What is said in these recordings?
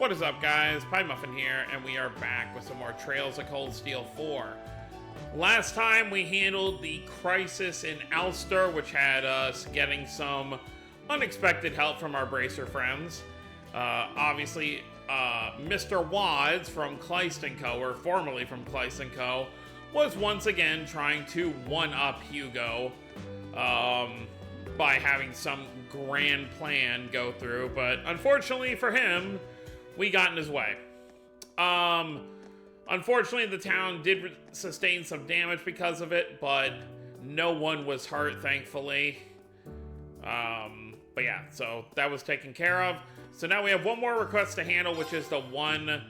What is up, guys? Pie Muffin here, and we are back with some more Trails of Cold Steel 4. Last time we handled the crisis in Ulster, which had us getting some unexpected help from our Bracer friends. Obviously, Mr. Wads from Kleist & Co., or formerly from Kleist & Co., was once again trying to one-up Hugo by having some grand plan go through, but unfortunately for him, we got in his way. Unfortunately, the town did sustain some damage because of it, but no one was hurt, thankfully. But yeah, so that was taken care of. So now we have one more request to handle, which is the one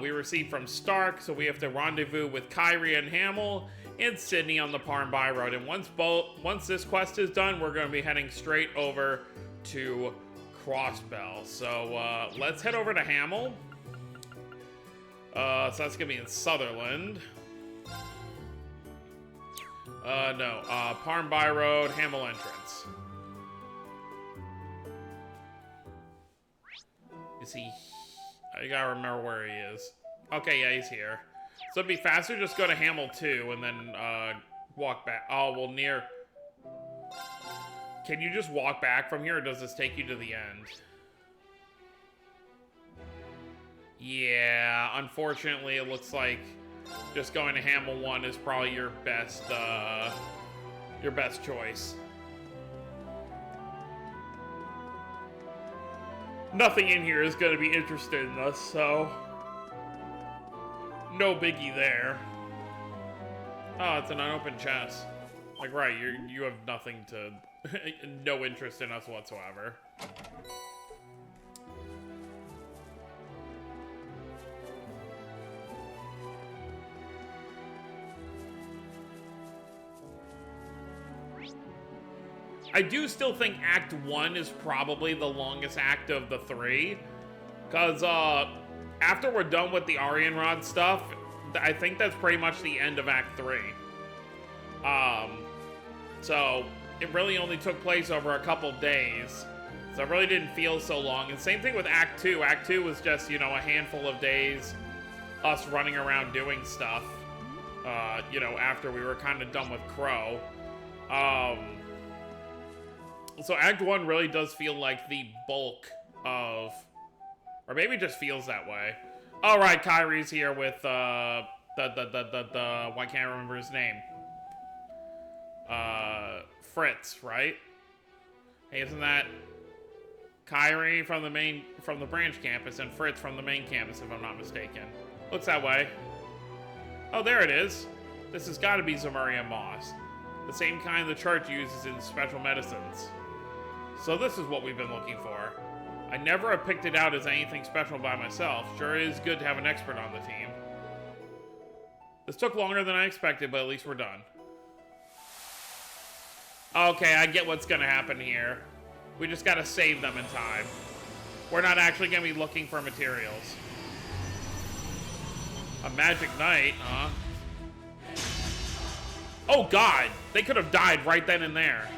we received from Stark. So we have to rendezvous with Kyrie and Hamill and Sydney on the Parn Road. And once this quest is done, we're going to be heading straight over to Crossbell. So let's head over to Hamill. So that's gonna be in Sutherland. No, Parn Road, Hamill entrance. Is he? I gotta remember where he is. Okay, yeah, he's here. So it'd be faster just go to Hamill 2 and then walk back. Oh, well, near. Can you just walk back from here, or does this take you to the end? Yeah, unfortunately, it looks like just going to Hamill 1 is probably your best choice. Nothing in here is going to be interested in us, so no biggie there. Oh, it's an unopened chest. Like, right, you have nothing to... no interest in us whatsoever. I do still think Act 1 is probably the longest act of the three. Because, after we're done with the Aryan Rod stuff, I think that's pretty much the end of Act 3. So, it really only took place over a couple days. So it really didn't feel so long. And same thing with Act 2. Act 2 was just, you know, a handful of days, us running around doing stuff, you know, after we were kind of done with Crow. So Act 1 really does feel like the bulk of... Or maybe it just feels that way. Alright, Kyrie's here with, why can't I remember his name? Fritz, right? Hey, isn't that Kyrie from the branch campus and Fritz from the main campus, if I'm not mistaken? Looks that way. Oh, there it is. This has got to be Zamuria moss. The same kind the church uses in special medicines. So this is what we've been looking for. I never have picked it out as anything special by myself. Sure is good to have an expert on the team. This took longer than I expected, but at least we're done. Okay, I get what's gonna happen here. We just gotta save them in time. We're not actually gonna be looking for materials. A magic knight, huh? Oh god! They could have died right then and there.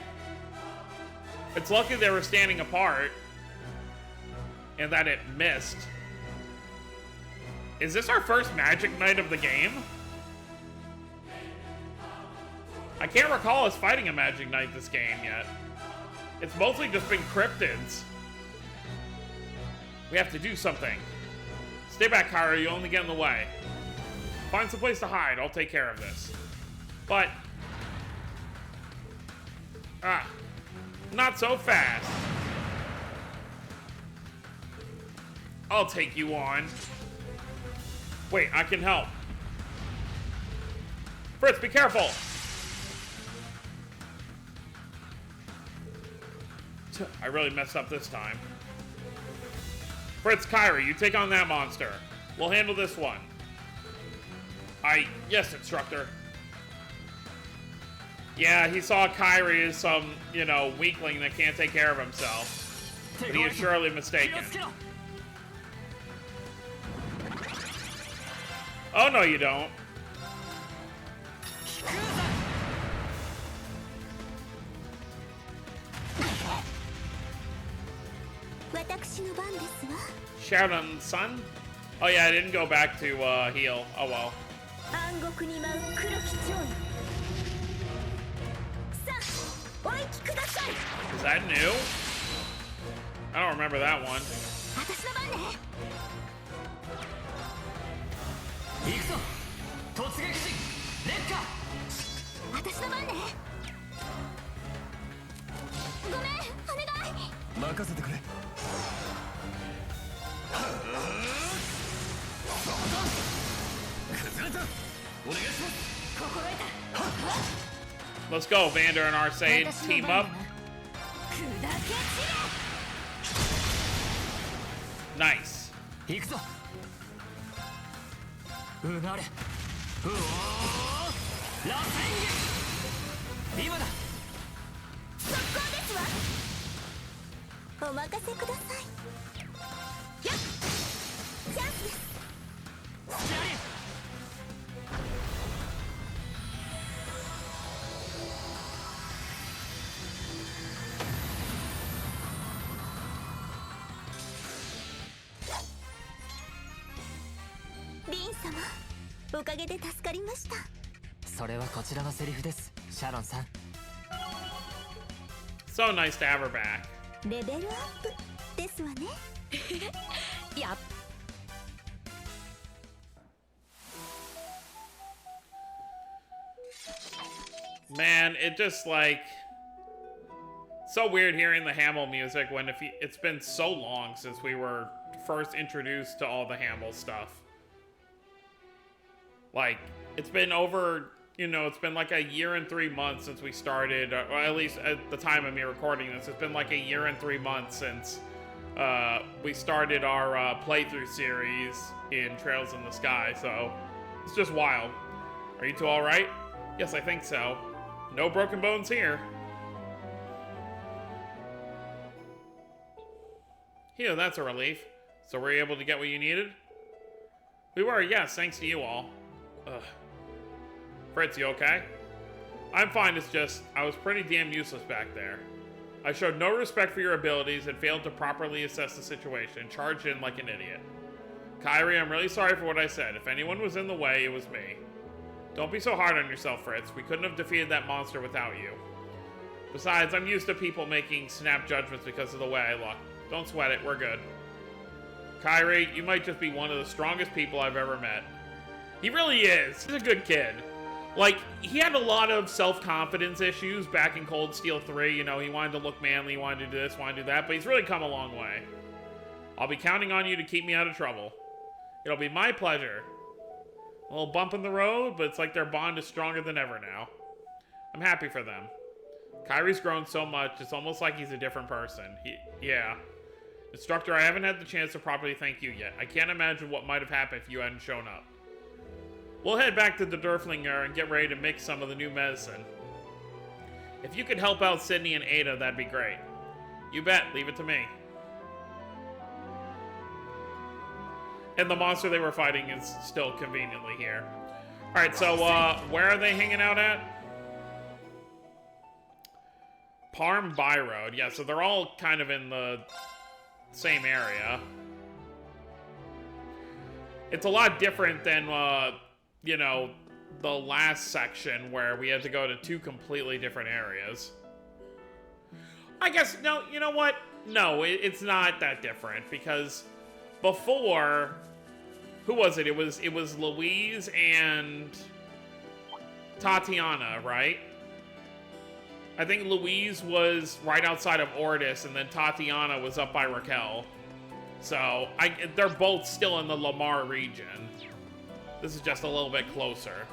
It's lucky they were standing apart. And that it missed. Is this our first magic knight of the game? I can't recall us fighting a magic knight this game yet. It's mostly just been cryptids. We have to do something. Stay back, Kyra. You only get in the way. Find some place to hide. I'll take care of this. But... not so fast. I'll take you on. Wait, I can help. Fritz, be careful! I really messed up this time. Fritz, Kyrie, you take on that monster. We'll handle this one. Yes, instructor. Yeah, he saw Kyrie as some, you know, weakling that can't take care of himself. But he is surely mistaken. Oh, no, you don't. Shout on sun? Oh yeah, I didn't go back to heal. Oh well. Is that new? I don't remember that one. Let's go, Vander and Arcade team up. Nice. So nice to have her back. Man, it just like so weird hearing the Hamill music when it's been so long since we were first introduced to all the Hamill stuff. Like, it's been over, you know, it's been like a year and 3 months since we started, or at least at the time of me recording this, it's been like a year and 3 months since we started our playthrough series in Trails in the Sky, so it's just wild. Are you two alright? Yes, I think so. No broken bones here. Here, that's a relief. So were you able to get what you needed? We were, yes, thanks to you all. Ugh. Fritz, you okay? I'm fine, it's just, I was pretty damn useless back there. I showed no respect for your abilities and failed to properly assess the situation, charged in like an idiot. Kairi, I'm really sorry for what I said. If anyone was in the way, it was me. Don't be so hard on yourself, Fritz. We couldn't have defeated that monster without you. Besides, I'm used to people making snap judgments because of the way I look. Don't sweat it, we're good. Kairi, you might just be one of the strongest people I've ever met. He really is. He's a good kid. Like, he had a lot of self-confidence issues back in Cold Steel 3. You know, he wanted to look manly, he wanted to do this, wanted to do that, but he's really come a long way. I'll be counting on you to keep me out of trouble. It'll be my pleasure. A little bump in the road, but it's like their bond is stronger than ever now. I'm happy for them. Kairi's grown so much, it's almost like he's a different person. Yeah. Instructor, I haven't had the chance to properly thank you yet. I can't imagine what might have happened if you hadn't shown up. We'll head back to the Durflinger and get ready to mix some of the new medicine. If you could help out Sydney and Ada, that'd be great. You bet, leave it to me. And the monster they were fighting is still conveniently here. Alright, so, where are they hanging out at? Parm Byroad. Yeah, so they're all kind of in the same area. It's a lot different than, you know, the last section where we had to go to 2 completely different areas. I guess, no, you know what? No, it's not that different, because before, who was it? It was Louise and Tatiana, right? I think Louise was right outside of Ordis, and then Tatiana was up by Raquel. So, they're both still in the Lamar region. This is just a little bit closer.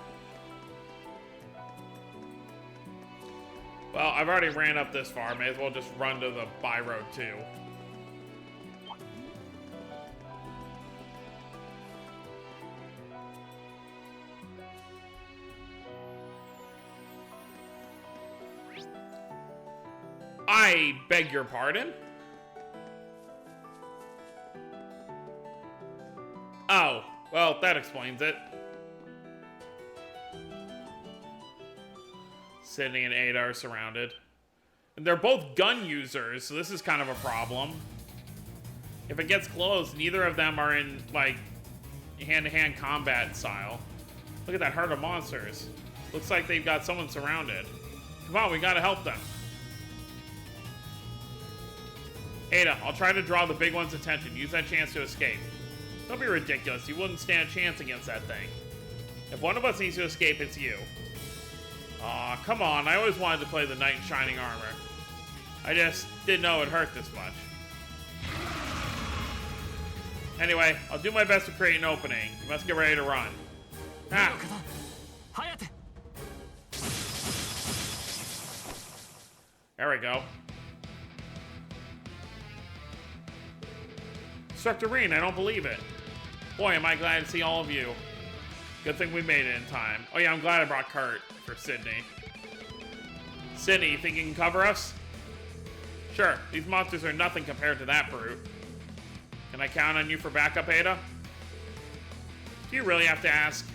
Well, I've already ran up this far. May as well just run to the Byroad too. I beg your pardon? Oh, well, that explains it. Sydney and Ada are surrounded. And they're both gun users, so this is kind of a problem. If it gets close, neither of them are in, like, hand-to-hand combat style. Look at that herd of monsters. Looks like they've got someone surrounded. Come on, we gotta help them. Ada, I'll try to draw the big one's attention. Use that chance to escape. Don't be ridiculous. You wouldn't stand a chance against that thing. If one of us needs to escape, it's you. Aw, come on. I always wanted to play the knight in shining armor. I just didn't know it hurt this much. Anyway, I'll do my best to create an opening. You must get ready to run. Ah! There we go. Instructor Reen, I don't believe it. Boy, am I glad to see all of you. Good thing we made it in time. Oh yeah, I'm glad I brought Kurt for Sydney. Sydney, you think you can cover us? Sure, these monsters are nothing compared to that brute. Can I count on you for backup, Ada? Do you really have to ask?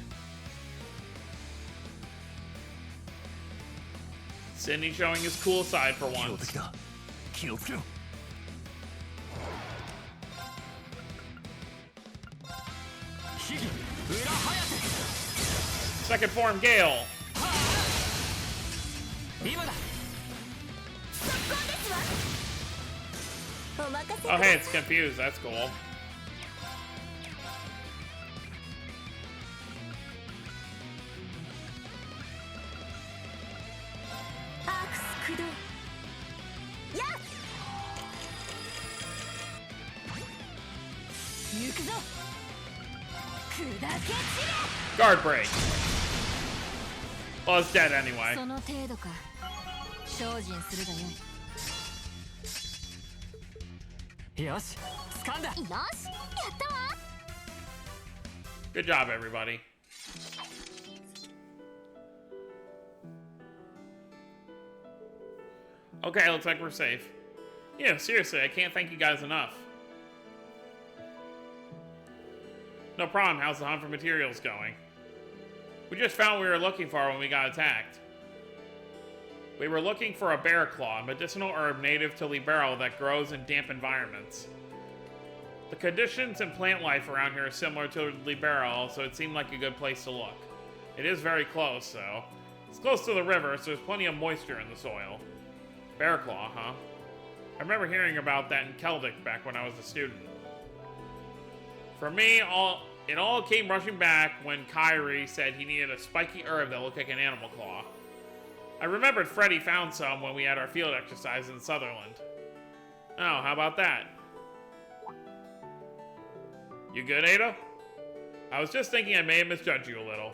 Sydney showing his cool side for once. Second form, Gale. Oh, hey, it's confused. That's cool. Guard break. Well, it's dead anyway. Good job, everybody. Okay, looks like we're safe. Yeah, seriously, I can't thank you guys enough. No problem. How's the hunt for materials going? We just found what we were looking for when we got attacked. We were looking for a bear claw, a medicinal herb native to Libero that grows in damp environments. The conditions and plant life around here are similar to Libero, so it seemed like a good place to look. It is very close, though. It's close to the river, so there's plenty of moisture in the soil. Bear claw, huh? I remember hearing about that in Celtic back when I was a student. For me, it all came rushing back when Kyrie said he needed a spiky herb that looked like an animal claw. I remembered Freddy found some when we had our field exercise in Sutherland. Oh, how about that? You good, Ada? I was just thinking I may have misjudged you a little.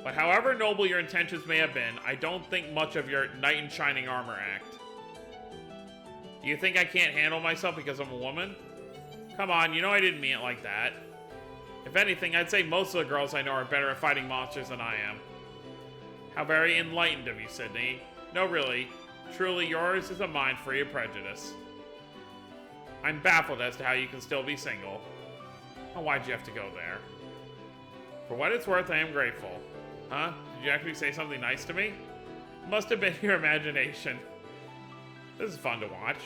But however noble your intentions may have been, I don't think much of your knight in shining armor act. Do you think I can't handle myself because I'm a woman? Come on, you know I didn't mean it like that. If anything, I'd say most of the girls I know are better at fighting monsters than I am. How very enlightened of you, Sydney. No, really. Truly, yours is a mind free of prejudice. I'm baffled as to how you can still be single. Oh, why'd you have to go there? For what it's worth, I am grateful. Huh? Did you actually say something nice to me? Must have been your imagination. This is fun to watch.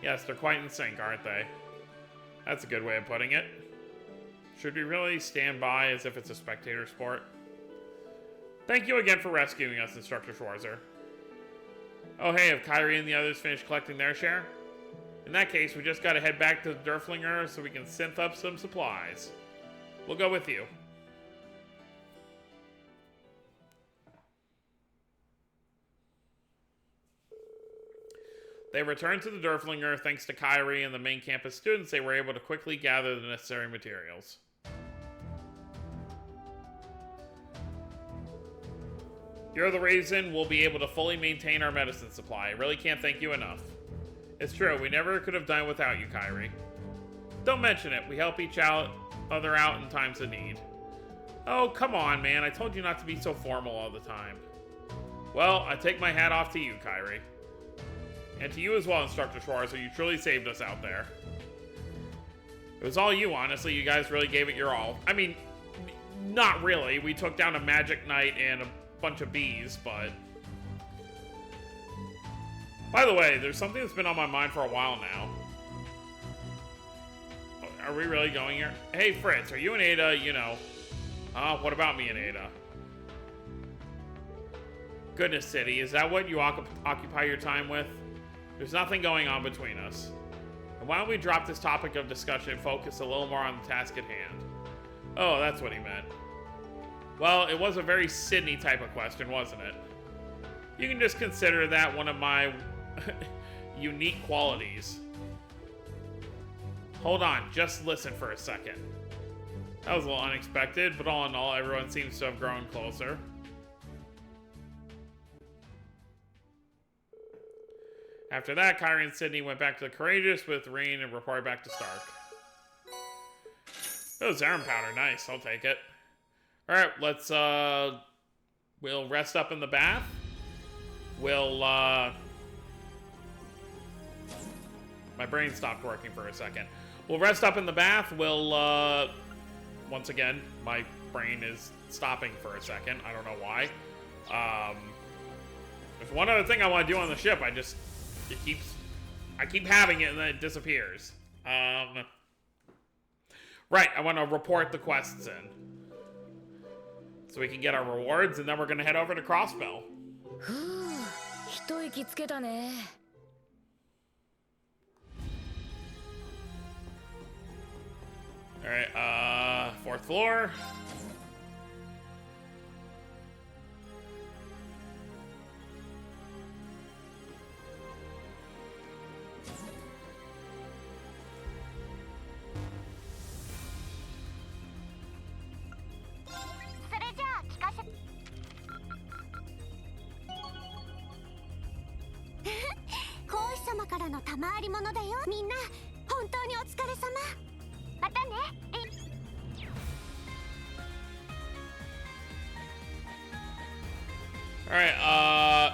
Yes, they're quite in sync, aren't they? That's a good way of putting it. Should we really stand by as if it's a spectator sport? Thank you again for rescuing us, Instructor Schwarzer. Oh hey, have Kyrie and the others finished collecting their share? In that case, we just gotta head back to the Derflinger so we can synth up some supplies. We'll go with you. They returned to the Derflinger thanks to Kyrie and the main campus students. They were able to quickly gather the necessary materials. You're the reason we'll be able to fully maintain our medicine supply. I really can't thank you enough. It's true, we never could have done without you, Kyrie. Don't mention it. We help each other out in times of need. Oh, come on, man. I told you not to be so formal all the time. Well, I take my hat off to you, Kyrie. And to you as well, Instructor Schwarzer. You truly saved us out there. It was all you, honestly. You guys really gave it your all. I mean, not really. We took down a magic knight and a bunch of bees, but... By the way, there's something that's been on my mind for a while now. Are we really going here? Hey, Fritz, are you and Ada, you know... what about me and Ada? Goodness City, is that what you occupy your time with? There's nothing going on between us. And why don't we drop this topic of discussion and focus a little more on the task at hand? Oh, that's what he meant. Well, it was a very Sydney type of question, wasn't it? You can just consider that one of my unique qualities. Hold on, just listen for a second. That was a little unexpected, but all in all, everyone seems to have grown closer. After that, Kyrie and Sydney went back to the Courageous with Reen and reported back to Stark. Oh, Zarin powder. Nice. I'll take it. Alright, let's, we'll rest up in the bath. We'll, my brain stopped working for a second. We'll rest up in the bath. We'll, once again, my brain is stopping for a second. I don't know why. There's one other thing I want to do on the ship. I keep having it and then it disappears. Right, I want to report the quests in. So we can get our rewards, and then we're going to head over to Crossbell. Alright, 4th floor. Alright,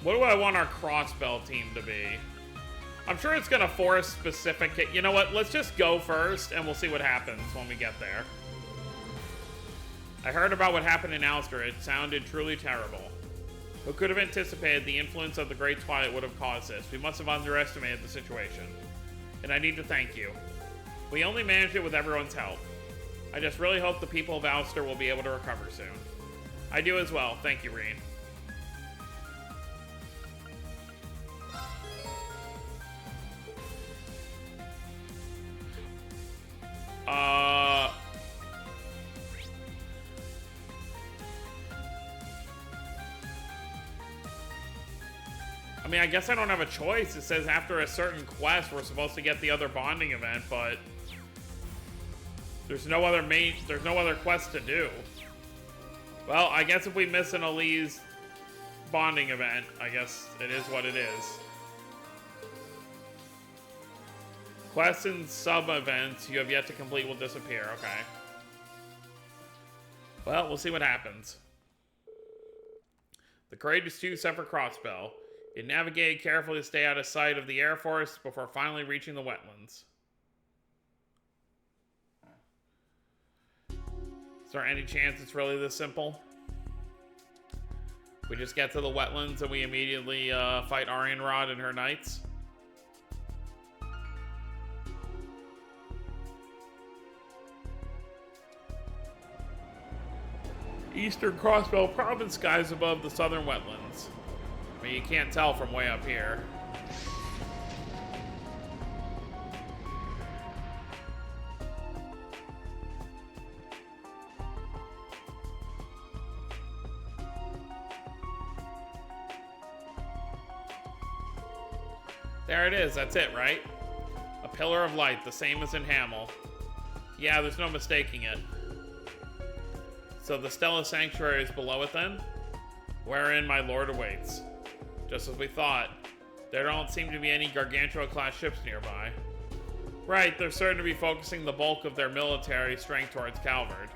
what do I want our Crossbell team to be? I'm sure it's gonna force specific... You know what, let's just go first, and we'll see what happens when we get there. I heard about what happened in Alster. It sounded truly terrible. Who could have anticipated the influence of the Great Twilight would have caused this? We must have underestimated the situation. And I need to thank you. We only managed it with everyone's help. I just really hope the people of Alster will be able to recover soon. I do as well. Thank you, Reen. I mean, I guess I don't have a choice. It says after a certain quest, we're supposed to get the other bonding event, but there's no other quest to do. Well, I guess if we miss an Elise bonding event, I guess it is what it is. Quests and sub-events you have yet to complete will disappear. Okay. Well, we'll see what happens. The Courageous 2 set for Crossbell. It navigated carefully to stay out of sight of the Air Force before finally reaching the wetlands. Is there any chance it's really this simple? We just get to the wetlands and we immediately fight Arianrod and her knights? Eastern Crossbell Province skies above the southern wetlands. I mean, you can't tell from way up here. There it is, that's it, right? A pillar of light, the same as in Hamel. Yeah, there's no mistaking it. So the Stella Sanctuary is below it then? Wherein my lord awaits. Just as we thought. There don't seem to be any Gargantua-class ships nearby. Right, they're certain to be focusing the bulk of their military strength towards Calvard.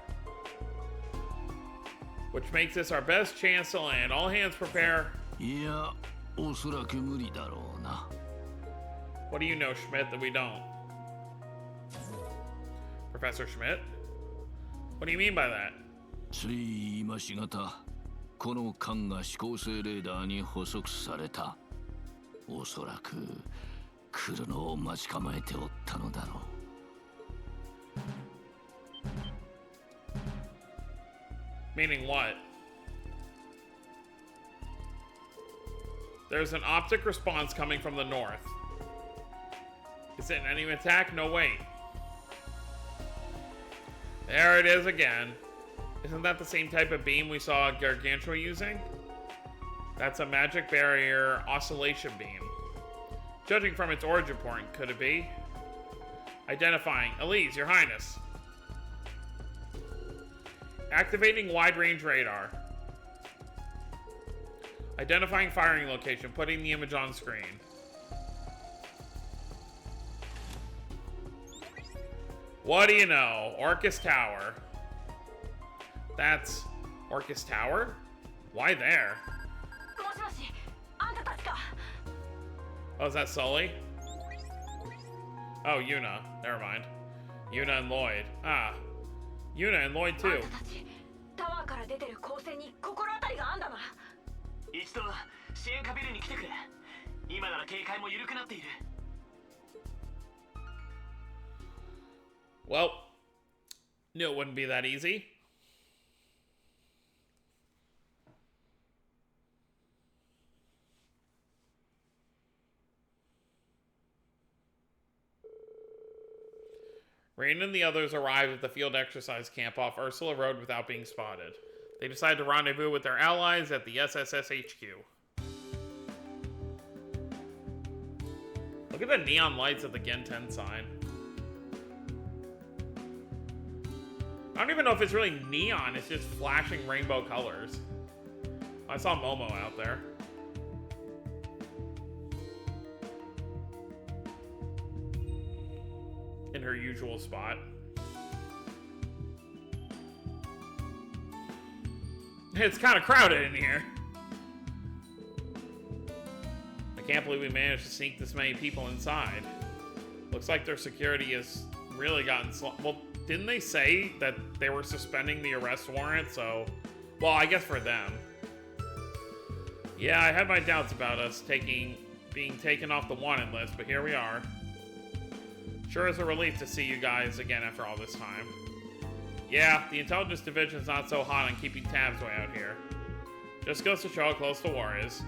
Which makes this our best chance to land. All hands prepare. Yeah, what do you know, Schmidt, that we don't? Professor Schmidt? What do you mean by that? つい今しがたこの艦が指向性レーダーに捕捉された。おそらく来るのを待ち構えておったのだろう。Meaning what? There's an optic response coming from the north. Is it an enemy attack? No, wait. There it is again. Isn't that the same type of beam we saw Gargantua using? That's a magic barrier oscillation beam. Judging from its origin point, could it be? Identifying. Elise, Your Highness. Activating wide-range radar. Identifying firing location. Putting the image on screen. What do you know? Orcus Tower. That's Orcus Tower? Why there? Oh, is that Sully? Oh, Yuna. Never mind. Yuna and Lloyd. Ah. Yuna and Lloyd too. Well, knew it wouldn't be that easy. Rain and the others arrived at the field exercise camp off Ursula Road without being spotted. They decided to rendezvous with their allies at the SSS HQ. Look at the neon lights of the Gen 10 sign. I don't even know if it's really neon, it's just flashing rainbow colors. I saw Momo out there. In her usual spot. It's kind of crowded in here. I can't believe we managed to sneak this many people inside. Looks like their security has really gotten slow. Well, didn't they say that they were suspending the arrest warrant? So, well, I guess for them. Yeah, I had my doubts about us being taken off the wanted list, but here we are. Sure is a relief to see you guys again after all this time. Yeah, the intelligence division's not so hot on keeping tabs way out here. Just goes to show how close the war is.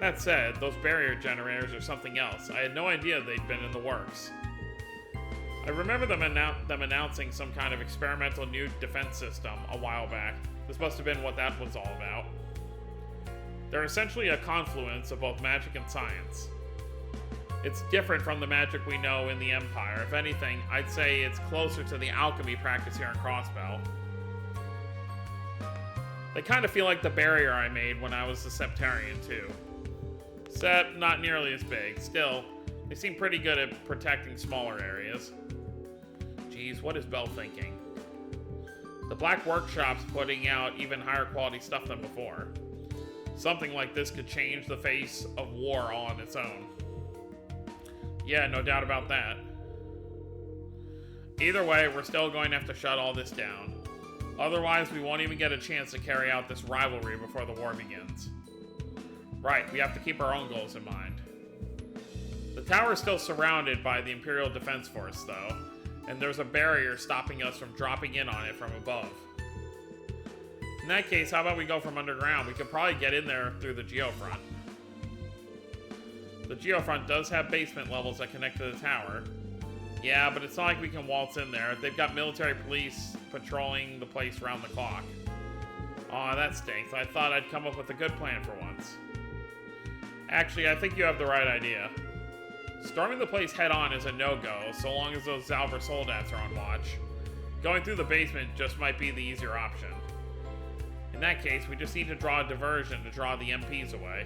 That said, those barrier generators are something else. I had no idea they'd been in the works. I remember them announcing some kind of experimental new defense system a while back. This must have been what that was all about. They're essentially a confluence of both magic and science. It's different from the magic we know in the Empire. If anything, I'd say it's closer to the alchemy practice here in Crossbell. They kind of feel like the barrier I made when I was a Septarian too. Except not nearly as big. Still, they seem pretty good at protecting smaller areas. Geez, what is Bell thinking? The Black Workshop's putting out even higher quality stuff than before. Something like this could change the face of war all on its own. Yeah, no doubt about that. Either way, we're still going to have to shut all this down. Otherwise, we won't even get a chance to carry out this rivalry before the war begins. Right, we have to keep our own goals in mind. The tower is still surrounded by the Imperial Defense Force, though, and there's a barrier stopping us from dropping in on it from above. In that case, how about we go from underground? We could probably get in there through the geofront. The geofront does have basement levels that connect to the tower. Yeah, but it's not like we can waltz in there. They've got military police patrolling the place around the clock. Aw, that stinks. I thought I'd come up with a good plan for once. Actually, I think you have the right idea. Storming the place head-on is a no-go, so long as those Zalver soldats are on watch. Going through the basement just might be the easier option. In that case, we just need to draw a diversion to draw the MPs away.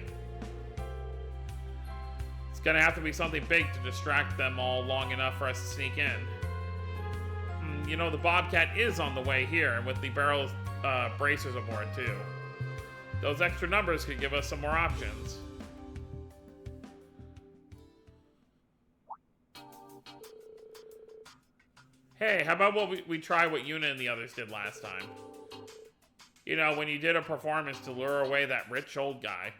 It's gonna have to be something big to distract them all long enough for us to sneak in. You know, the Bobcat is on the way here, with the barrel bracers aboard too. Those extra numbers could give us some more options. Hey, how about we try what Yuna and the others did last time? You know, when you did a performance to lure away that rich old guy.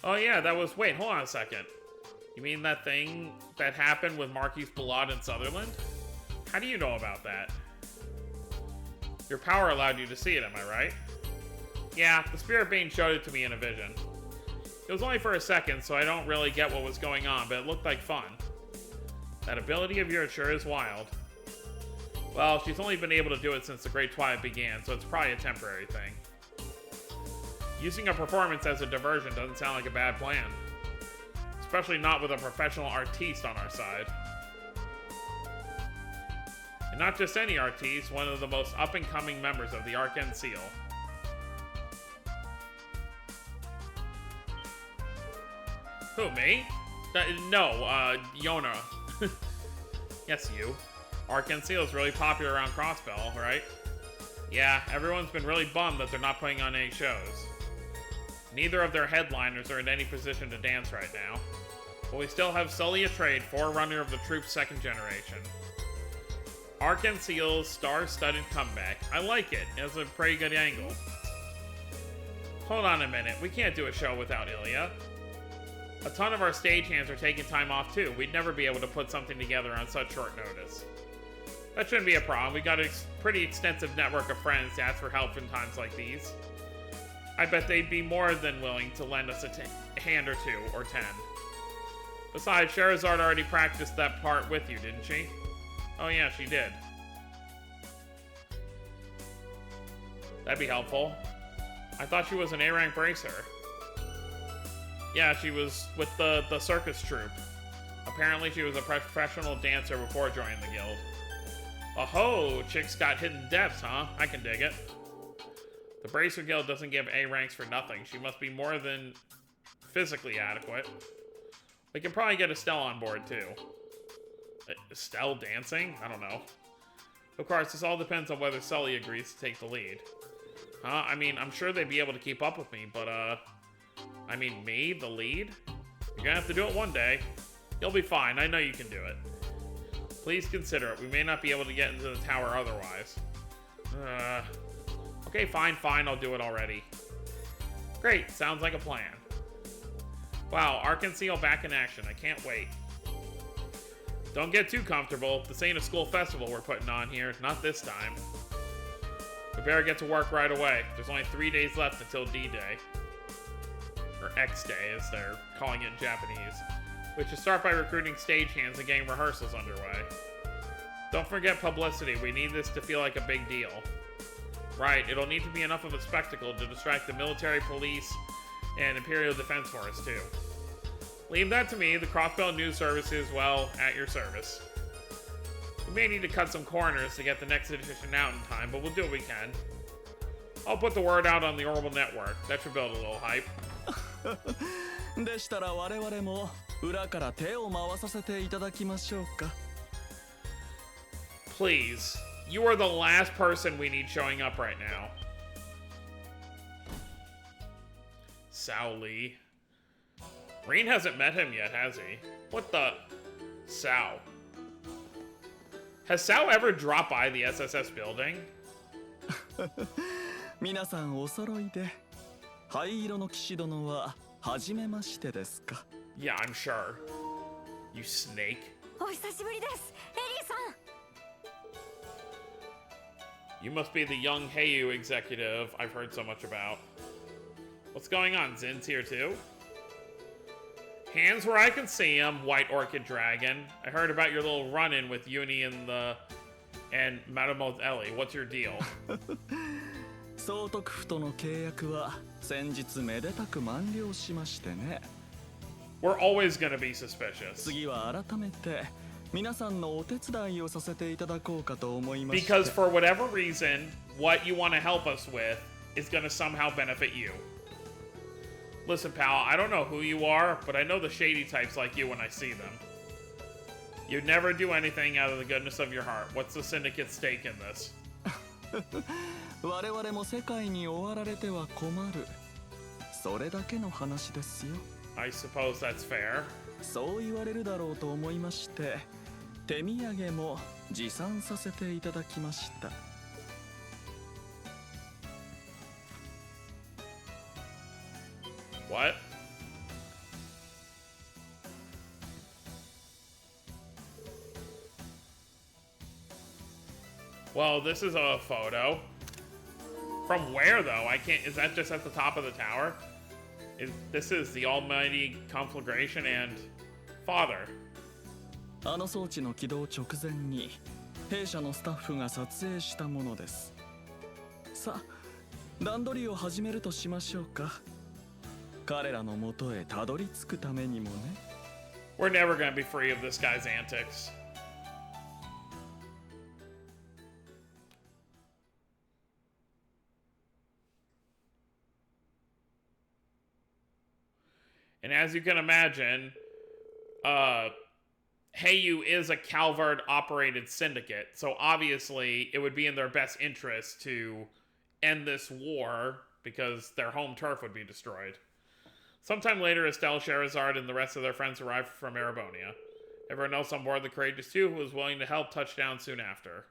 Oh yeah, that was... Wait, hold on a second. You mean that thing that happened with Marquis Ballad and Sutherland? How do you know about that? Your power allowed you to see it, am I right? Yeah, the Spirit Being showed it to me in a vision. It was only for a second, so I don't really get what was going on, but it looked like fun. That ability of yours sure is wild. Well, she's only been able to do it since the Great Twilight began, so it's probably a temporary thing. Using a performance as a diversion doesn't sound like a bad plan. Especially not with a professional artiste on our side. And not just any artiste, one of the most up-and-coming members of the Arcane Seal. Who, me? No, Yona. Yes, you. Arcane Seal is really popular around Crossbell, right? Yeah, everyone's been really bummed that they're not putting on any shows. Neither of their headliners are in any position to dance right now. But we still have Sully Atreides, forerunner of the troupe's second generation. Arcane Seal's star-studded comeback. I like it. It has a pretty good angle. Hold on a minute. We can't do a show without Ilya. A ton of our stagehands are taking time off too. We'd never be able to put something together on such short notice. That shouldn't be a problem. We got a pretty extensive network of friends to ask for help in times like these. I bet they'd be more than willing to lend us a hand or two, or 10. Besides, Sherazade already practiced that part with you, didn't she? Oh yeah, she did. That'd be helpful. I thought she was an A-rank bracer. Yeah, she was with the circus troupe. Apparently she was a professional dancer before joining the guild. Oh, chicks got hidden depths, huh? I can dig it. The Bracer Guild doesn't give A ranks for nothing. She must be more than physically adequate. We can probably get Estelle on board, too. Estelle dancing? I don't know. Of course, this all depends on whether Sully agrees to take the lead. Huh? I mean, I'm sure they'd be able to keep up with me, but, I mean, me, the lead? You're gonna have to do it one day. You'll be fine. I know you can do it. Please consider it. We may not be able to get into the tower otherwise. Okay, fine, I'll do it already. Great, sounds like a plan. Wow, Arcane Seal back in action. I can't wait. Don't get too comfortable. This ain't a school festival we're putting on here. Not this time. We better get to work right away. There's only 3 days left until D-Day. Or X-Day, as they're calling it in Japanese. We should start by recruiting stagehands and getting rehearsals underway. Don't forget publicity. We need this to feel like a big deal. Right, it'll need to be enough of a spectacle to distract the military, police, and Imperial Defense Force, too. Leave that to me. The Crossbell News Service is, well, at your service. We may need to cut some corners to get the next edition out in time, but we'll do what we can. I'll put the word out on the Orbital Network. That should build a little hype. でしたら我々も裏から手を回させていただきましょうか。Please, you are the last person we need showing up right now. Sao Lee. Reen hasn't met him yet, has he? What the? Sao. Has Sao ever dropped by the SSS building? 皆さんお揃いで灰色の騎士殿は初めましてですか。 Yeah, I'm sure. You snake. お久しぶりです、エリーさん。 You must be the young Heiyu executive I've heard so much about. What's going on? Zin's here too? Hands where I can see him, White Orchid Dragon. I heard about your little run-in with Uni and Mademoiselle Ellie. What's your deal? 総督府との契約は先日めでたく満了しましてね。We're always gonna be suspicious. 次は改めて皆さんのお手伝いをさせていただこうかと思いまして。 Because for whatever reason, what you want to help us with is gonna somehow benefit you. Listen, pal, I don't know who you are, but I know the shady types like you when I see them. You'd never do anything out of the goodness of your heart. What's the syndicate's stake in this? 我々も世界に終わられては困る。それだけの話ですよ。 I suppose that's fair. そう言われるだろうと思いまして、手土産も持参させていただきました。 What? Well, this is a photo. From where, though? I can't... Is that just at the top of the tower? This is the almighty conflagration and... Father. あの装置の起動直前に弊社のスタッフが撮影したものです。さあ、段取りを始めるとしましょうか。彼らの元へたどり着くためにもね。We're never gonna be free of this guy's antics. And as you can imagine, Heiyu is a Calvard-operated syndicate, so obviously it would be in their best interest to end this war because their home turf would be destroyed. Sometime later, Estelle, Sherazard, and the rest of their friends arrived from Erebonia. Everyone else on board the Courageous 2 who was willing to help touched down soon after.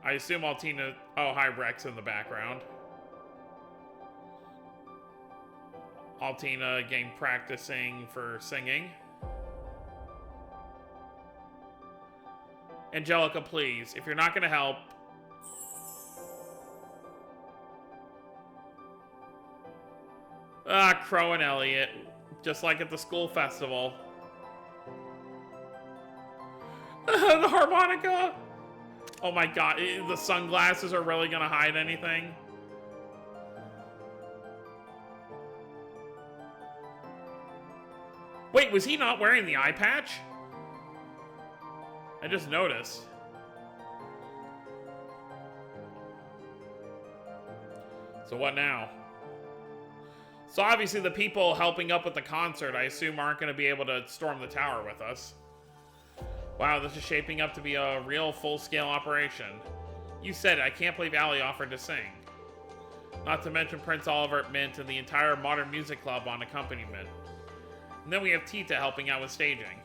I assume Altina... Oh, hi, Rex in the background. Altina again practicing for singing. Angelica, please, if you're not going to help... Ah, Crow and Elliot. Just like at the school festival. The harmonica! Oh my god, the sunglasses are really going to hide anything? Wait, was he not wearing the eye patch? I just noticed. So what now? So obviously the people helping up with the concert, I assume, aren't going to be able to storm the tower with us. Wow, this is shaping up to be a real full-scale operation. You said it, I can't believe Allie offered to sing. Not to mention Prince Oliver at Mint and the entire Modern Music Club on accompaniment. And then we have Tita helping out with staging.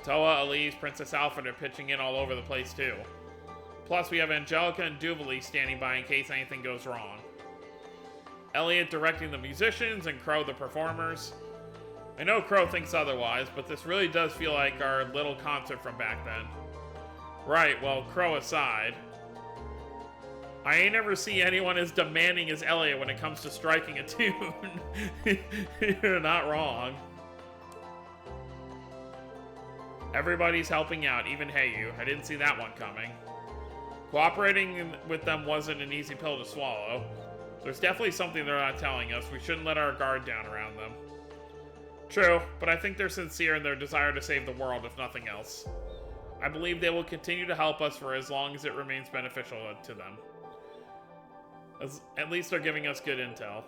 Toa, Elise, Princess Alfred are pitching in all over the place too. Plus we have Angelica and Duvali standing by in case anything goes wrong. Elliot directing the musicians and Crow the performers. I know Crow thinks otherwise, but this really does feel like our little concert from back then. Right, well, Crow aside. I ain't never see anyone as demanding as Elliot when it comes to striking a tune. You're not wrong. Everybody's helping out, even Heiyu. I didn't see that one coming. Cooperating with them wasn't an easy pill to swallow. There's definitely something they're not telling us. We shouldn't let our guard down around them. True, but I think they're sincere in their desire to save the world, if nothing else. I believe they will continue to help us for as long as it remains beneficial to them. At least they're giving us good intel.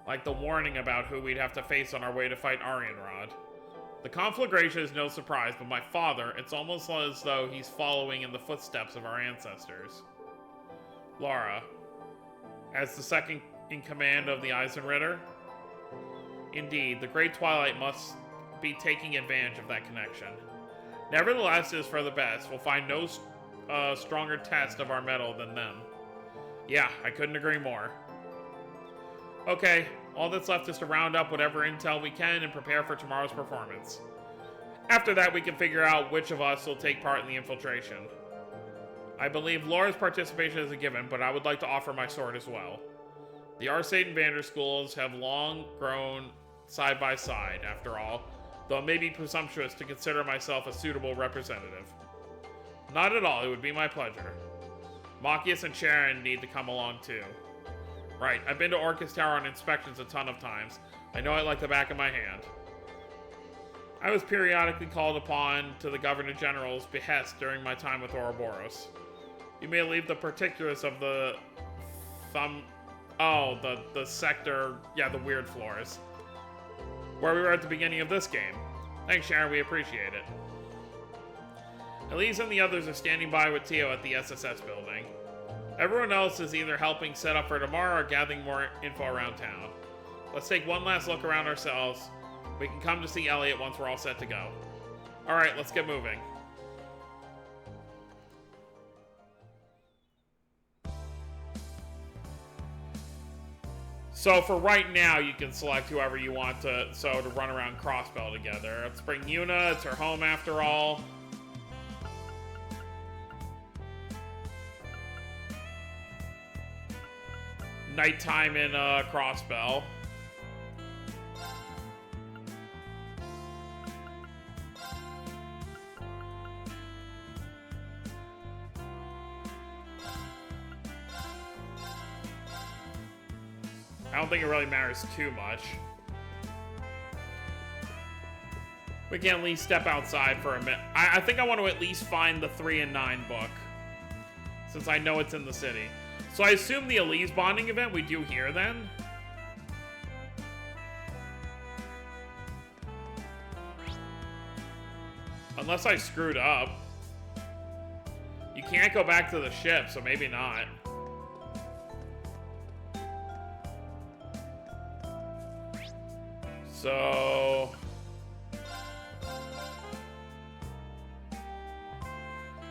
Like the warning about who we'd have to face on our way to fight Arianrod. The conflagration is no surprise, but my father, it's almost as though he's following in the footsteps of our ancestors. Laura, as the second in command of the Eisenritter? Indeed, the Great Twilight must be taking advantage of that connection. Nevertheless, it is for the best. We'll find no stronger test of our mettle than them. Yeah, I couldn't agree more. Okay, all that's left is to round up whatever intel we can and prepare for tomorrow's performance. After that, we can figure out which of us will take part in the infiltration. I believe Laura's participation is a given, but I would like to offer my sword as well. The Arsate and Vander schools have long grown side by side, after all, though it may be presumptuous to consider myself a suitable representative. Not at all, it would be my pleasure. Machias and Sharon need to come along too. Right, I've been to Orcus Tower on inspections a ton of times. I know it like the back of my hand. I was periodically called upon to the Governor General's behest during my time with Ouroboros. You may leave the particulars of the sector, yeah, the weird floors, where we were at the beginning of this game. Thanks, Sharon, we appreciate it. Elise and the others are standing by with Tio at the SSS building. Everyone else is either helping set up for tomorrow or gathering more info around town. Let's take one last look around ourselves. We can come to see Elliot once we're all set to go. Alright, let's get moving. So for right now, you can select whoever you want to run around Crossbell together. Let's bring Yuna. It's her home after all. Nighttime in Crossbell. I don't think it really matters too much. We can at least step outside for a minute. I think I want to at least find the 3 and 9 book, since I know it's in the city. So I assume the Elise bonding event we do here then? Unless I screwed up. You can't go back to the ship, so maybe not. So...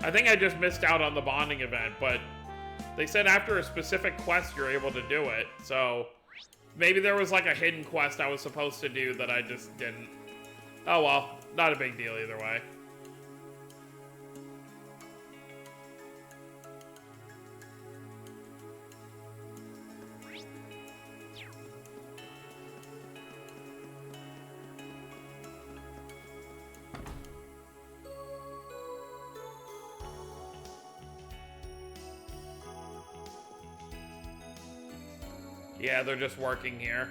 I think I just missed out on the bonding event, but they said after a specific quest you're able to do it, so maybe there was like a hidden quest I was supposed to do that I just didn't. Oh well, not a big deal either way. Yeah, they're just working here.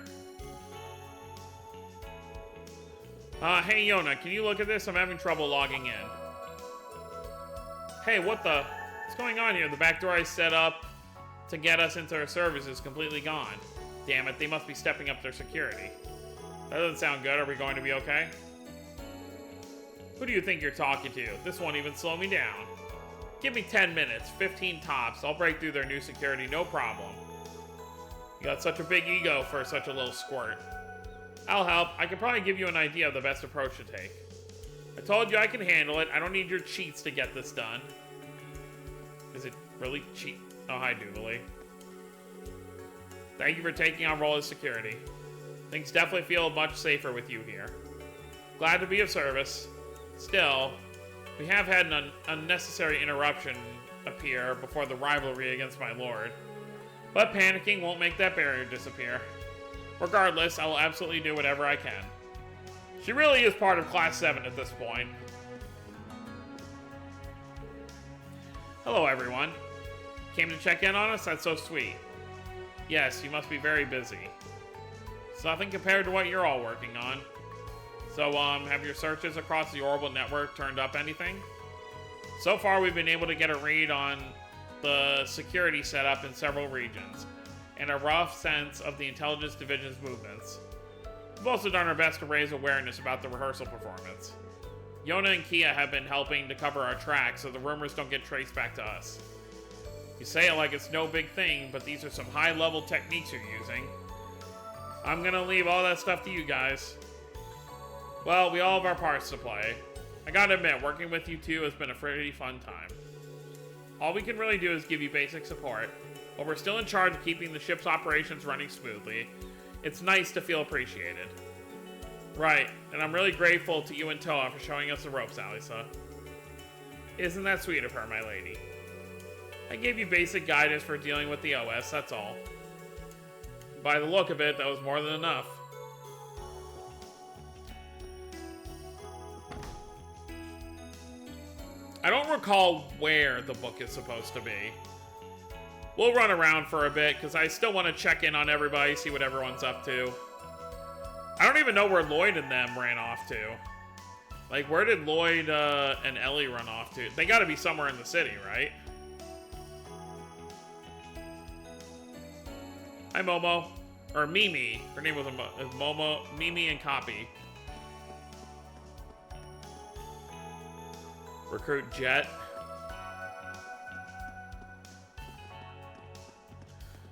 Hey Yona, can you look at this? I'm having trouble logging in. Hey, what the? What's going on here? The back door I set up to get us into their service is completely gone. Damn it, they must be stepping up their security. That doesn't sound good. Are we going to be okay? Who do you think you're talking to? This won't even slow me down. Give me 10 minutes, 15 tops. I'll break through their new security, no problem. You got such a big ego for such a little squirt. I'll help. I can probably give you an idea of the best approach to take. I told you I can handle it. I don't need your cheats to get this done. Is it really cheat? Oh, hi, Doodly. Thank you for taking on role as security. Things definitely feel much safer with you here. Glad to be of service. Still, we have had an unnecessary interruption appear before the rivalry against my lord. But panicking won't make that barrier disappear. Regardless, I will absolutely do whatever I can. She really is part of Class 7 at this point. Hello, everyone. Came to check in on us? That's so sweet. Yes, you must be very busy. It's nothing compared to what you're all working on. So, have your searches across the orbital network turned up anything? So far, we've been able to get a read on the security setup in several regions, and a rough sense of the intelligence division's movements. We've also done our best to raise awareness about the rehearsal performance. Yona and Kia have been helping to cover our tracks so the rumors don't get traced back to us. You say it like it's no big thing, but these are some high-level techniques you're using. I'm gonna leave all that stuff to you guys. Well, we all have our parts to play. I gotta admit, working with you two has been a pretty fun time. All we can really do is give you basic support, but we're still in charge of keeping the ship's operations running smoothly. It's nice to feel appreciated. Right, and I'm really grateful to you and Toa for showing us the ropes, Alisa. Isn't that sweet of her, my lady? I gave you basic guidance for dealing with the OS, that's all. By the look of it, that was more than enough. I don't recall where the book is supposed to be. We'll run around for a bit, because I still want to check in on everybody, see what everyone's up to. I don't even know where Lloyd and them ran off to. Like, where did Lloyd and Ellie run off to? They gotta be somewhere in the city, right? Hi, Momo. Or Mimi. Her name was Momo, Mimi, and Copy. Recruit Jet.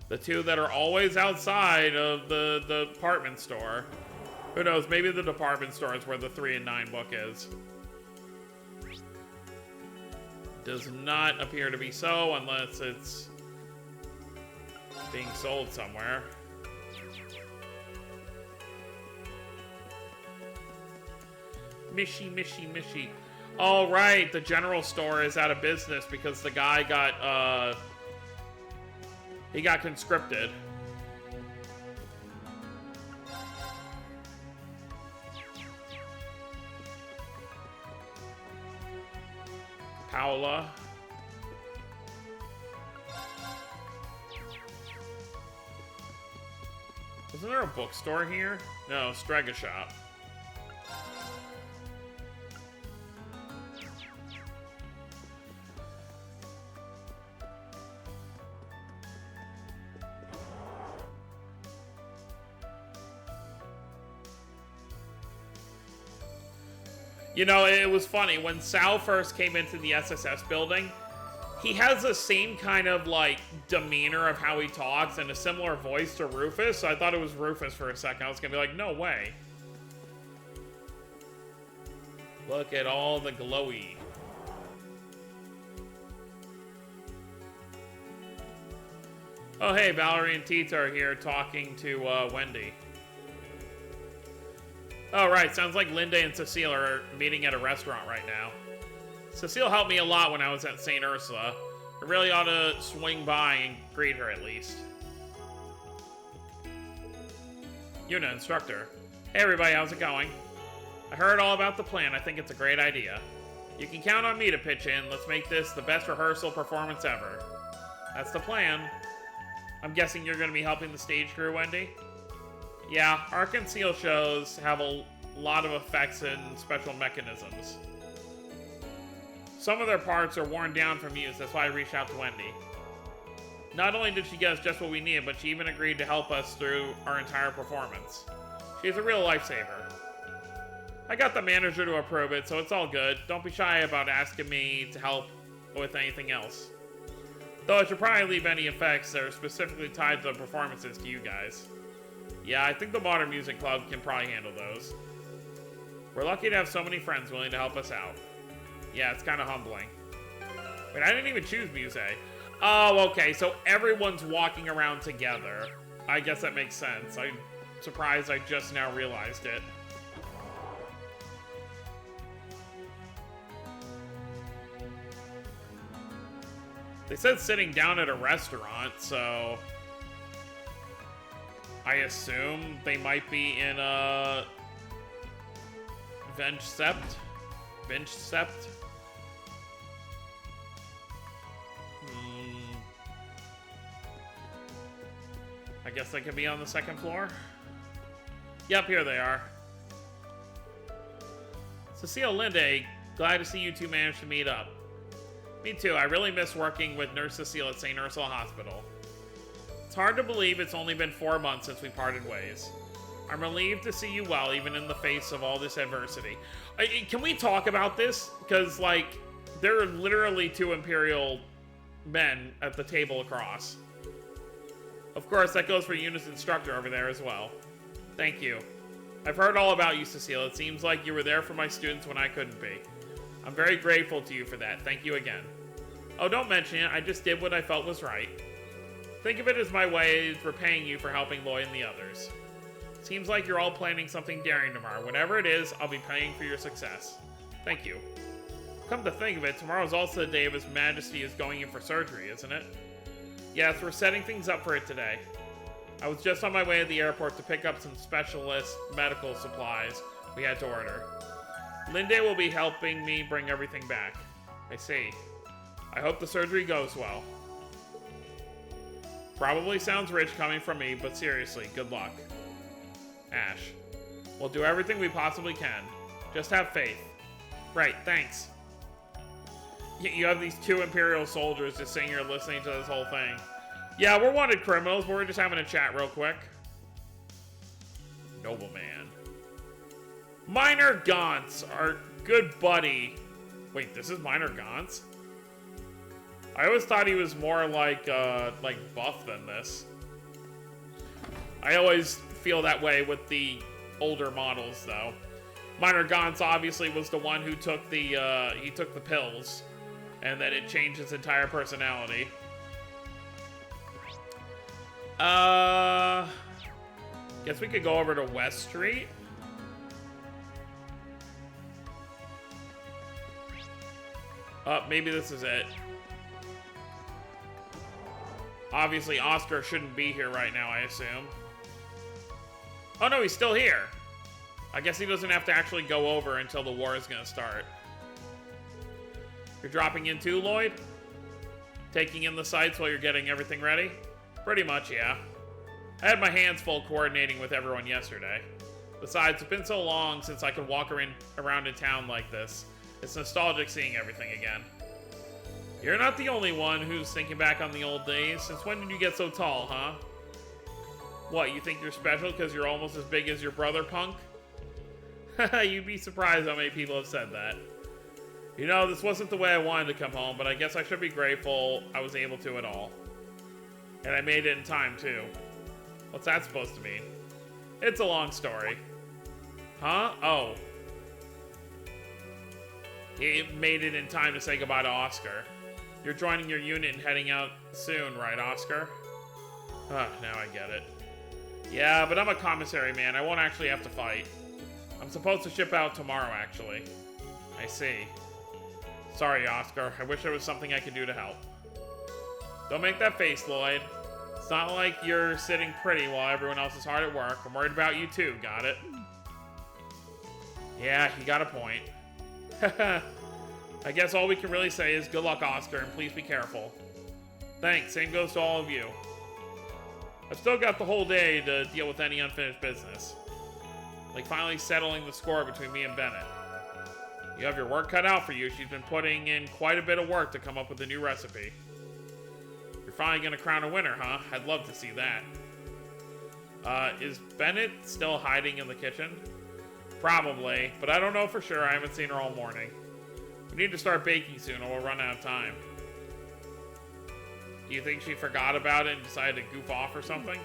The two that are always outside of the department store. Who knows, maybe the department store is where the 3 and 9 book is. Does not appear to be so unless it's being sold somewhere. Mishy. Oh, right. The general store is out of business because the guy got, he got conscripted. Paola. Wasn't there a bookstore here? No, Strega Shop. You know, it was funny. When Sal first came into the SSS building, he has the same kind of, like, demeanor of how he talks and a similar voice to Rufus, so I thought it was Rufus for a second. I was gonna be like, no way. Look at all the glowy. Oh, hey, Valerie and Tita are here talking to, Wendy. Oh, right. Sounds like Linda and Cecile are meeting at a restaurant right now. Cecile helped me a lot when I was at St. Ursula. I really ought to swing by and greet her at least. Yuna, instructor. Hey, everybody. How's it going? I heard all about the plan. I think it's a great idea. You can count on me to pitch in. Let's make this the best rehearsal performance ever. That's the plan. I'm guessing you're going to be helping the stage crew, Wendy? Yeah, Arc and Seal shows have a lot of effects and special mechanisms. Some of their parts are worn down from use, that's why I reached out to Wendy. Not only did she get us just what we needed, but she even agreed to help us through our entire performance. She's a real lifesaver. I got the manager to approve it, so it's all good. Don't be shy about asking me to help with anything else. Though I should probably leave any effects that are specifically tied to the performances to you guys. Yeah, I think the Modern Music Club can probably handle those. We're lucky to have so many friends willing to help us out. Yeah, it's kind of humbling. Wait, I didn't even choose Muse. Oh, okay, so everyone's walking around together. I guess that makes sense. I'm surprised I just now realized it. They said sitting down at a restaurant, so I assume they might be in a Venge Sept? I guess they could be on the second floor? Yep, here they are. Cecile, Linda, glad to see you two managed to meet up. Me too, I really miss working with Nurse Cecile at St. Ursula Hospital. It's hard to believe it's only been 4 months since we parted ways. I'm relieved to see you well, even in the face of all this adversity. Can we talk about this? Because, like, there are literally 2 Imperial men at the table across. Of course, that goes for Yuna's instructor over there as well. Thank you. I've heard all about you, Cecile. It seems like you were there for my students when I couldn't be. I'm very grateful to you for that. Thank you again. Oh, don't mention it. I just did what I felt was right. Think of it as my way of repaying you for helping Lloyd and the others. Seems like you're all planning something daring tomorrow. Whatever it is, I'll be paying for your success. Thank you. Come to think of it, tomorrow's also the day of His Majesty is going in for surgery, isn't it? Yes, we're setting things up for it today. I was just on my way to the airport to pick up some specialist medical supplies we had to order. Linda will be helping me bring everything back. I see. I hope the surgery goes well. Probably sounds rich coming from me, but seriously, good luck. Ash. We'll do everything we possibly can. Just have faith. Right, thanks. You have these 2 Imperial soldiers just sitting here listening to this whole thing. Yeah, we're wanted criminals, but we're just having a chat real quick. Nobleman. Minor Gauntz, our good buddy. Wait, this is Minor Gauntz? I always thought he was more like buff than this. I always feel that way with the older models, though. Minor Gauntz obviously was the one who took the pills, and then it changed his entire personality. Guess we could go over to West Street. Maybe this is it. Obviously, Oscar shouldn't be here right now, I assume. Oh no, he's still here. I guess he doesn't have to actually go over until the war is gonna start. You're dropping in too, Lloyd? Taking in the sights while you're getting everything ready? Pretty much, yeah. I had my hands full coordinating with everyone yesterday. Besides, it's been so long since I could walk around in town like this. It's nostalgic seeing everything again. You're not the only one who's thinking back on the old days. Since when did you get so tall, huh? What, you think you're special because you're almost as big as your brother, punk? You'd be surprised how many people have said that. You know, this wasn't the way I wanted to come home, but I guess I should be grateful I was able to at all. And I made it in time, too. What's that supposed to mean? It's a long story. Huh? Oh. He made it in time to say goodbye to Oscar. You're joining your unit and heading out soon, right, Oscar? Ah, now I get it. Yeah, but I'm a commissary, man. I won't actually have to fight. I'm supposed to ship out tomorrow, actually. I see. Sorry, Oscar. I wish there was something I could do to help. Don't make that face, Lloyd. It's not like you're sitting pretty while everyone else is hard at work. I'm worried about you too, got it? Yeah, you got a point. I guess all we can really say is good luck, Oscar, and please be careful. Thanks, same goes to all of you. I've still got the whole day to deal with any unfinished business. Like finally settling the score between me and Bennett. You have your work cut out for you. She's been putting in quite a bit of work to come up with a new recipe. You're finally gonna crown a winner, huh? I'd love to see that. Is Bennett still hiding in the kitchen? Probably, but I don't know for sure. I haven't seen her all morning. We need to start baking soon or we'll run out of time. Do you think she forgot about it and decided to goof off or something?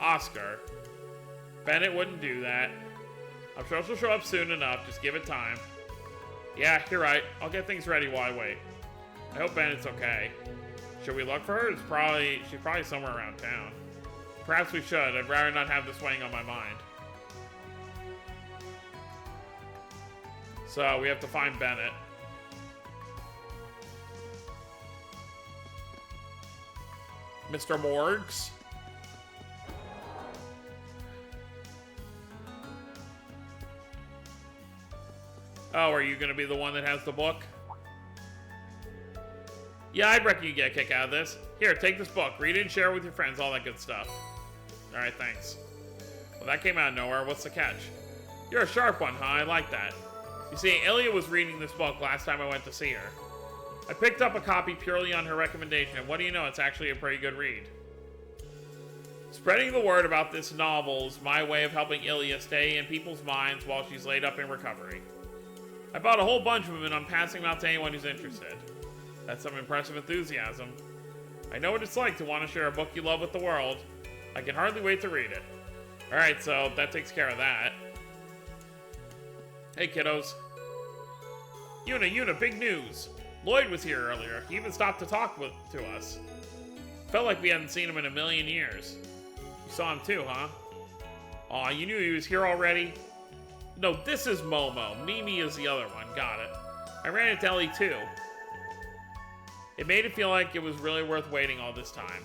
Oscar. Bennett wouldn't do that. I'm sure she'll show up soon enough. Just give it time. Yeah, you're right. I'll get things ready while I wait. I hope Bennett's okay. Should we look for her? She's probably somewhere around town. Perhaps we should. I'd rather not have this weighing on my mind. So, we have to find Bennett. Mr. Morgs? Oh, are you gonna be the one that has the book? Yeah, I'd reckon you get a kick out of this. Here, take this book. Read it and share it with your friends, all that good stuff. Alright, thanks. Well, that came out of nowhere. What's the catch? You're a sharp one, huh? I like that. You see, Ilya was reading this book last time I went to see her. I picked up a copy purely on her recommendation, and what do you know, it's actually a pretty good read. Spreading the word about this novel is my way of helping Ilya stay in people's minds while she's laid up in recovery. I bought a whole bunch of them, and I'm passing them out to anyone who's interested. That's some impressive enthusiasm. I know what it's like to want to share a book you love with the world. I can hardly wait to read it. Alright, so that takes care of that. Hey, kiddos. Yuna, big news. Lloyd was here earlier. He even stopped to talk to us. Felt like we hadn't seen him in a million years. You saw him too, huh? Aw, you knew he was here already? No, this is Momo. Mimi is the other one. Got it. I ran into Ellie too. It made it feel like it was really worth waiting all this time.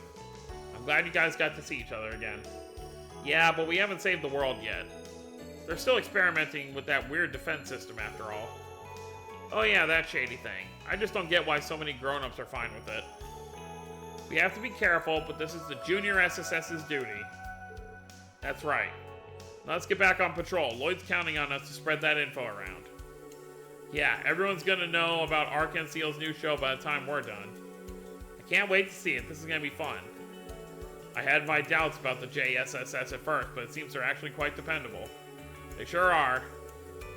I'm glad you guys got to see each other again. Yeah, but we haven't saved the world yet. They're still experimenting with that weird defense system after all. Oh yeah, that shady thing. I just don't get why so many grown-ups are fine with it. We have to be careful, but this is the Junior SSS's duty. That's right. Now let's get back on patrol. Lloyd's counting on us to spread that info around. Yeah, everyone's gonna know about Ark and Seal's new show by the time we're done. I can't wait to see it. This is gonna be fun. I had my doubts about the JSSS at first, but it seems they're actually quite dependable. They sure are.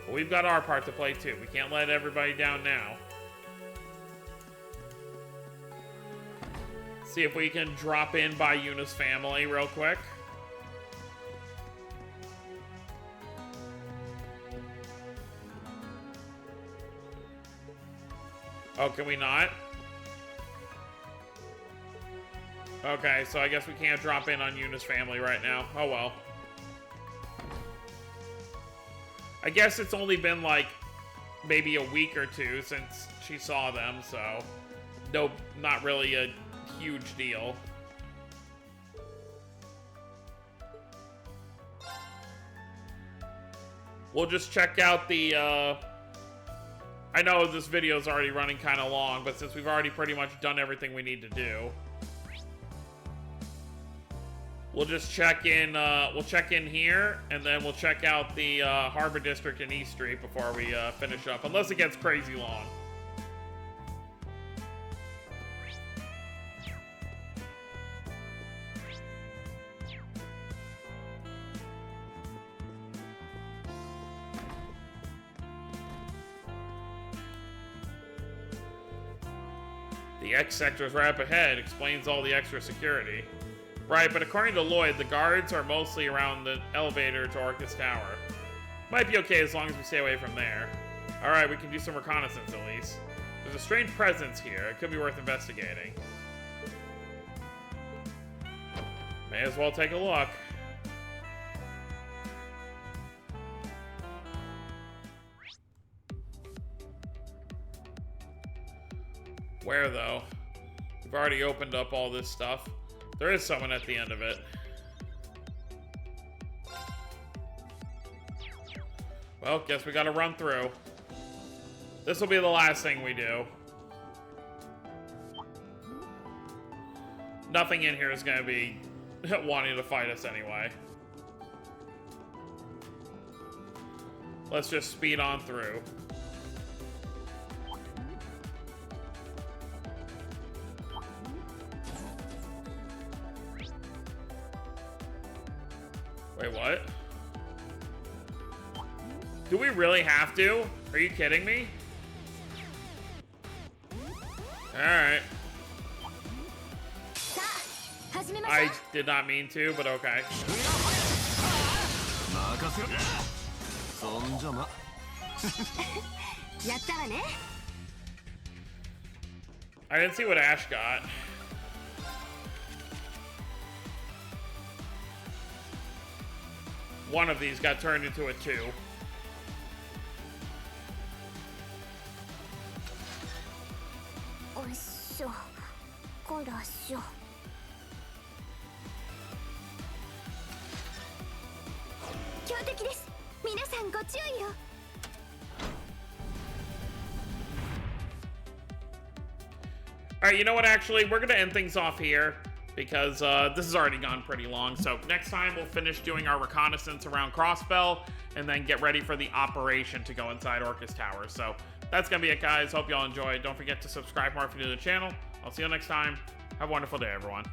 But we've got our part to play too. We can't let everybody down now. See if we can drop in by Yuna's family real quick. Oh, can we not? Okay, so I guess we can't drop in on Yuna's family right now. Oh well. I guess it's only been like maybe a week or two since she saw them, so no, not really a huge deal. We'll just check out the, I know this video is already running kind of long, but since we've already pretty much done everything we need to do, we'll just check in, we'll check in here, and then we'll check out the Harbor District and East Street before we finish up, unless it gets crazy long. The X sector is right up ahead, explains all the extra security. Right, but according to Lloyd, the guards are mostly around the elevator to Orcus Tower. Might be okay as long as we stay away from there. Alright, we can do some reconnaissance at least. There's a strange presence here. It could be worth investigating. May as well take a look. Where, though? We've already opened up all this stuff. There is someone at the end of it. Well, guess we gotta run through. This will be the last thing we do. Nothing in here is gonna be wanting to fight us anyway. Let's just speed on through. Wait, what? Do we really have to? Are you kidding me? Alright. I did not mean to, but okay. I didn't see what Ash got. One of these got turned into a 2. Alright, you know what, actually, we're gonna end things off here, because this has already gone pretty long. So next time we'll finish doing our reconnaissance around Crossbell, and then get ready for the operation to go inside Orcus Tower. So that's gonna be it, guys. Hope y'all enjoyed. Don't forget to subscribe more if you're new to the channel. I'll see you next time. Have a wonderful day, everyone.